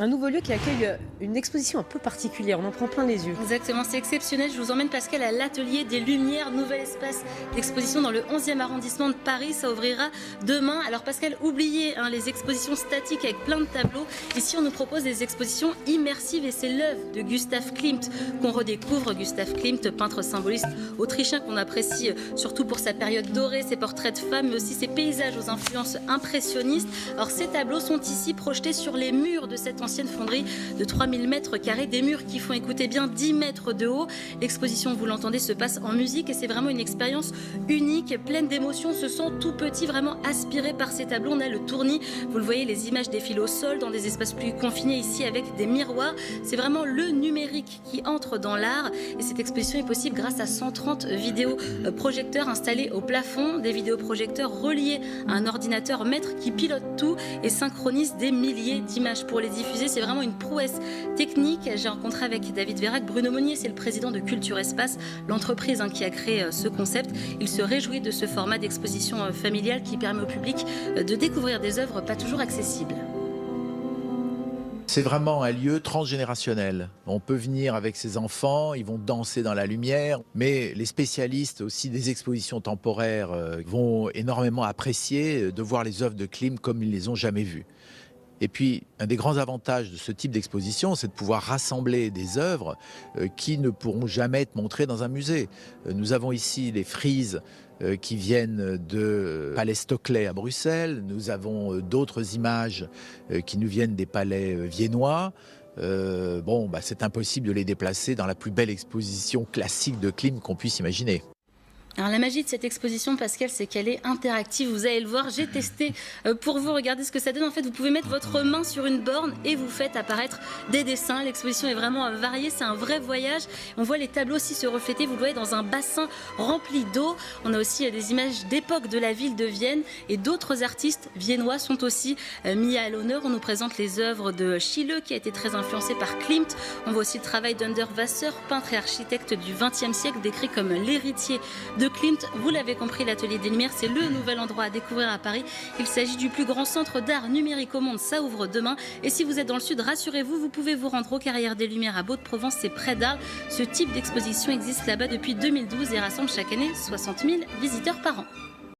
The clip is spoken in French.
Un nouveau lieu qui accueille une exposition un peu particulière, on en prend plein les yeux. Exactement, c'est exceptionnel. Je vous emmène Pascal à l'Atelier des Lumières, nouvel espace d'exposition dans le 11e arrondissement de Paris. Ça ouvrira demain. Alors Pascal, oubliez les expositions statiques avec plein de tableaux. Ici, on nous propose des expositions immersives et c'est l'œuvre de Gustav Klimt qu'on redécouvre. Gustav Klimt, peintre symboliste autrichien qu'on apprécie surtout pour sa période dorée, ses portraits de femmes, mais aussi ses paysages aux influences impressionnistes. Alors ces tableaux sont ici projetés sur les murs de cette ancienne fonderie de 3000 mètres carrés, des murs qui font, écoutez bien, 10 mètres de haut. L'exposition, vous l'entendez, se passe en musique et c'est vraiment une expérience unique, pleine d'émotions. Se sent tout petit, vraiment aspiré par ces tableaux. On a le tournis, vous le voyez, les images défilent au sol dans des espaces plus confinés ici avec des miroirs. C'est vraiment le numérique qui entre dans l'art et cette exposition est possible grâce à 130 vidéoprojecteurs installés au plafond, des vidéoprojecteurs reliés à un ordinateur maître qui pilote tout et synchronise des milliers d'images pour les diffuser. C'est vraiment une prouesse technique. J'ai rencontré avec David Vérac Bruno Monnier, c'est le président de Culture Espace, l'entreprise qui a créé ce concept. Il se réjouit de ce format d'exposition familiale qui permet au public de découvrir des œuvres pas toujours accessibles. C'est vraiment un lieu transgénérationnel. On peut venir avec ses enfants, ils vont danser dans la lumière, mais les spécialistes aussi des expositions temporaires vont énormément apprécier de voir les œuvres de Klimt comme ils les ont jamais vues. Et puis, un des grands avantages de ce type d'exposition, c'est de pouvoir rassembler des œuvres qui ne pourront jamais être montrées dans un musée. Nous avons ici les frises qui viennent de Palais Stockley à Bruxelles. Nous avons d'autres images qui nous viennent des palais viennois. C'est impossible de les déplacer dans la plus belle exposition classique de Klimt qu'on puisse imaginer. Alors la magie de cette exposition, Pascal, c'est qu'elle est interactive. Vous allez le voir, j'ai testé pour vous. Regardez ce que ça donne. En fait, vous pouvez mettre votre main sur une borne et vous faites apparaître des dessins. L'exposition est vraiment variée. C'est un vrai voyage. On voit les tableaux aussi se refléter. Vous le voyez dans un bassin rempli d'eau. On a aussi des images d'époque de la ville de Vienne. Et d'autres artistes viennois sont aussi mis à l'honneur. On nous présente les œuvres de Schiele, qui a été très influencé par Klimt. On voit aussi le travail d'Underwasser, peintre et architecte du XXe siècle, décrit comme l'héritier de Klimt. Vous l'avez compris, l'Atelier des Lumières, c'est le nouvel endroit à découvrir à Paris. Il s'agit du plus grand centre d'art numérique au monde. Ça ouvre demain. Et si vous êtes dans le sud, rassurez-vous, vous pouvez vous rendre aux Carrières des Lumières à Baud-de-Provence, c'est près d'Arles. Ce type d'exposition existe là-bas depuis 2012 et rassemble chaque année 60 000 visiteurs par an.